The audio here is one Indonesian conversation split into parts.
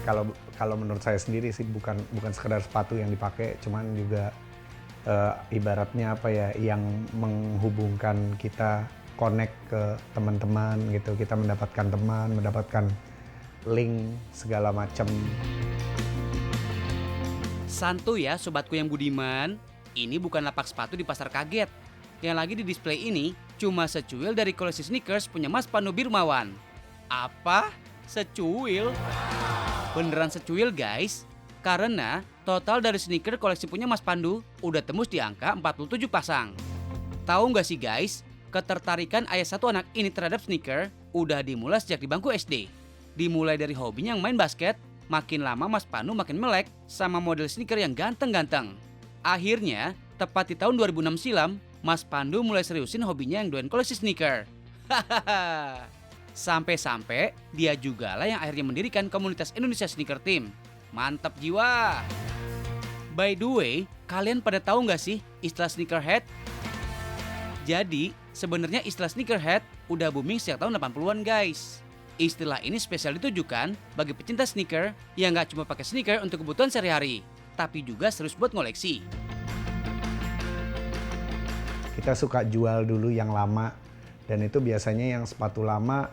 Kalau kalau menurut saya sendiri sih bukan bukan sekedar sepatu yang dipakai, cuman juga ibaratnya apa ya, yang menghubungkan kita connect ke teman-teman gitu. Kita mendapatkan teman, mendapatkan link segala macam. Santuy ya sobatku yang budiman, ini bukan lapak sepatu di pasar kaget. Yang lagi di display ini cuma secuil dari koleksi sneakers punya Mas Pandu Birmawan. Apa? Secuil? Beneran secuil guys? Karena total dari sneaker koleksi punya Mas Pandu udah tembus di angka 47 pasang. Tahu nggak sih guys, ketertarikan ayah satu anak ini terhadap sneaker udah dimulai sejak di bangku SD. Dimulai dari hobinya yang main basket, makin lama Mas Pandu makin melek sama model sneaker yang ganteng-ganteng. Akhirnya, tepat di tahun 2006 silam, Mas Pandu mulai seriusin hobinya yang doyan koleksi sneaker. Hahaha. Sampai-sampai dia juga lah yang akhirnya mendirikan komunitas Indonesia Sneaker Team. Mantap jiwa. By the way, kalian pada tahu nggak sih istilah sneakerhead? Jadi, sebenarnya istilah sneakerhead udah booming sejak tahun 80-an guys. Istilah ini spesial ditujukan bagi pecinta sneaker yang nggak cuma pakai sneaker untuk kebutuhan sehari-hari, tapi juga serius buat ngoleksi. Kita suka jual dulu yang lama, dan itu biasanya yang sepatu lama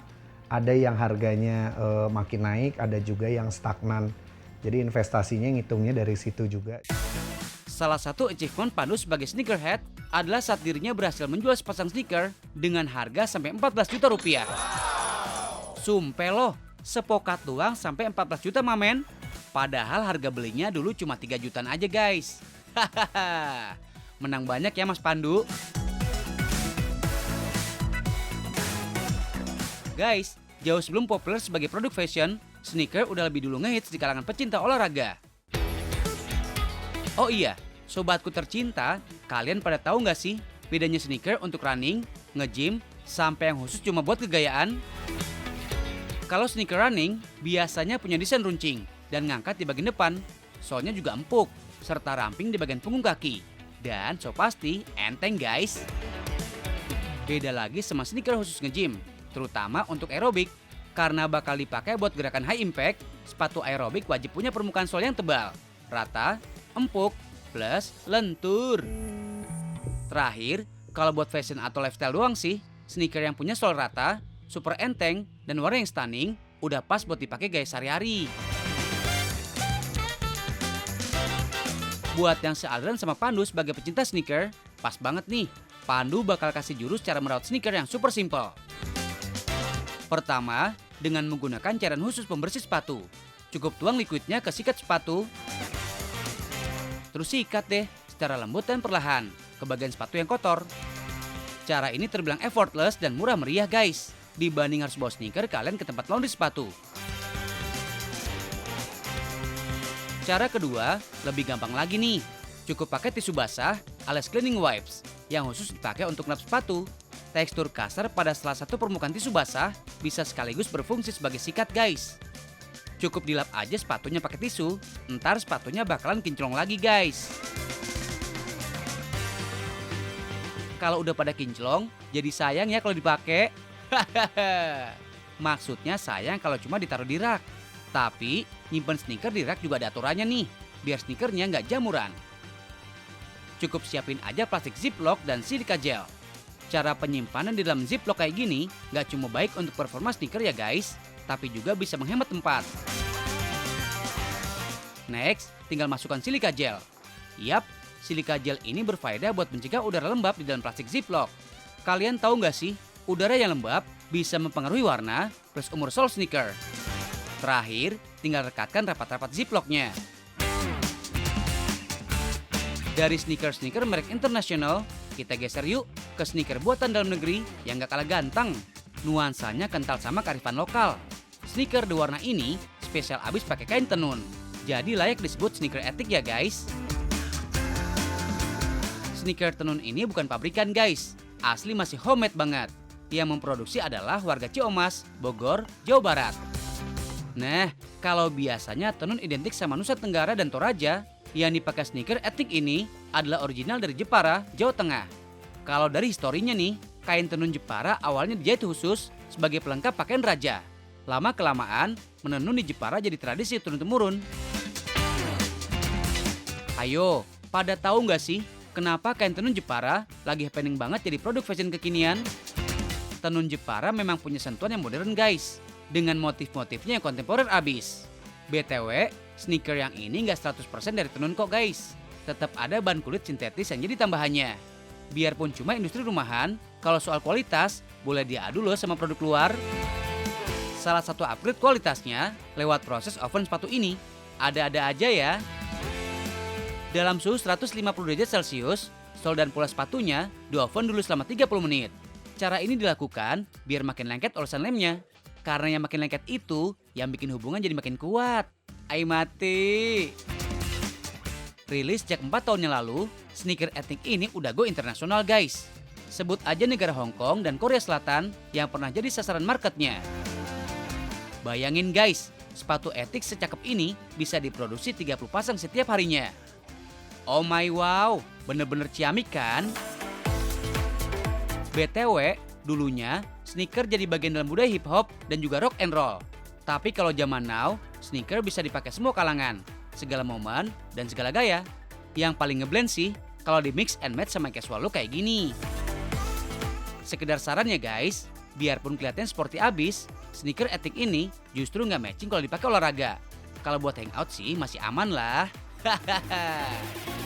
ada yang harganya makin naik, ada juga yang stagnan. Jadi investasinya ngitungnya dari situ juga. Salah satu achievement Pandu sebagai sneakerhead adalah saat dirinya berhasil menjual sepasang sneaker dengan harga sampai 14 juta rupiah. Sumpah loh, sepokat doang sampai 14 juta mamen. Padahal harga belinya dulu cuma 3 jutaan aja guys. Hahaha. Menang banyak ya Mas Pandu. Guys, jauh sebelum populer sebagai produk fashion, sneaker udah lebih dulu ngehits di kalangan pecinta olahraga. Oh iya, sobatku tercinta, kalian pada tahu nggak sih bedanya sneaker untuk running, nge-gym, sampai yang khusus cuma buat kegayaan? Kalau sneaker running, biasanya punya desain runcing dan ngangkat di bagian depan, soalnya juga empuk, serta ramping di bagian punggung kaki. Dan so pasti enteng guys. Beda lagi sama sneaker khusus nge-gym, terutama untuk aerobik. Karena bakal dipakai buat gerakan high impact, sepatu aerobik wajib punya permukaan sol yang tebal, rata, empuk, plus lentur. Terakhir, kalau buat fashion atau lifestyle doang sih, sneaker yang punya sol rata, super enteng, dan warna yang stunning, udah pas buat dipakai gaya sehari-hari. Buat yang sealiran sama Pandu sebagai pecinta sneaker, pas banget nih. Pandu bakal kasih jurus cara merawat sneaker yang super simple. Pertama, dengan menggunakan cairan khusus pembersih sepatu. Cukup tuang liquidnya ke sikat sepatu. Terus sikat deh secara lembut dan perlahan ke bagian sepatu yang kotor. Cara ini terbilang effortless dan murah meriah guys, dibanding harus bawa sneaker kalian ke tempat laundry sepatu. Cara kedua, lebih gampang lagi nih. Cukup pakai tisu basah alias cleaning wipes yang khusus dipakai untuk lap sepatu. Tekstur kasar pada salah satu permukaan tisu basah bisa sekaligus berfungsi sebagai sikat guys. Cukup dilap aja sepatunya pakai tisu, ntar sepatunya bakalan kinclong lagi guys. Kalau udah pada kinclong, jadi sayang ya kalau dipakai. Maksudnya sayang kalau cuma ditaruh di rak. Tapi nyimpen sneaker di rak juga ada aturannya nih, biar sneakernya nggak jamuran. Cukup siapin aja plastik ziplock dan silika gel. Cara penyimpanan di dalam ziplock kayak gini nggak cuma baik untuk performa sneaker ya guys, tapi juga bisa menghemat tempat. Next, tinggal masukkan silika gel. Yap, silika gel ini berfaedah buat mencegah udara lembab di dalam plastik ziplock. Kalian tahu nggak sih, udara yang lembab bisa mempengaruhi warna plus umur sol sneaker. Terakhir, tinggal rekatkan rapat-rapat ziplocknya. Dari sneaker-sneaker merek internasional, kita geser yuk ke sneaker buatan dalam negeri yang gak kalah ganteng. Nuansanya kental sama kearifan lokal. Sneaker berwarna ini spesial abis pakai kain tenun. Jadi layak disebut sneaker etik ya guys. Sneaker tenun ini bukan pabrikan guys, asli masih homemade banget. Yang memproduksi adalah warga Ciomas, Bogor, Jawa Barat. Nah, kalau biasanya tenun identik sama Nusa Tenggara dan Toraja, yang dipakai sneaker etik ini adalah original dari Jepara, Jawa Tengah. Kalau dari historinya nih, kain tenun Jepara awalnya dijahit khusus sebagai pelengkap pakaian raja. Lama-kelamaan, menenun di Jepara jadi tradisi turun-temurun. Ayo, pada tahu nggak sih kenapa kain tenun Jepara lagi happening banget jadi produk fashion kekinian? Tenun Jepara memang punya sentuhan yang modern guys, dengan motif-motifnya yang kontemporer abis. BTW, sneaker yang ini nggak 100% dari tenun kok guys. Tetap ada bahan kulit sintetis yang jadi tambahannya. Biarpun cuma industri rumahan, kalau soal kualitas, boleh diadu loh sama produk luar. Salah satu upgrade kualitasnya lewat proses oven sepatu ini. Ada-ada aja ya. Dalam suhu 150 derajat Celcius, sol dan pola sepatunya di-oven dulu selama 30 menit. Cara ini dilakukan biar makin lengket olesan lemnya. Karena yang makin lengket itu yang bikin hubungan jadi makin kuat. Ai mati. Rilis sejak 4 tahun yang lalu, sneaker etnik ini udah go internasional guys. Sebut aja negara Hong Kong dan Korea Selatan yang pernah jadi sasaran marketnya. Bayangin guys, sepatu etik secakep ini bisa diproduksi 30 pasang setiap harinya. Oh my wow, bener-bener ciamik kan? BTW, dulunya sneaker jadi bagian dalam budaya hip hop dan juga rock and roll. Tapi kalau zaman now, sneaker bisa dipakai semua kalangan, segala momen, dan segala gaya. Yang paling ngeblend sih, kalau di mix and match sama casual look kayak gini. Sekedar saran ya guys, biarpun kelihatan sporty abis, sneaker etik ini justru nggak matching kalau dipakai olahraga. Kalau buat hangout sih masih aman lah. Hahaha.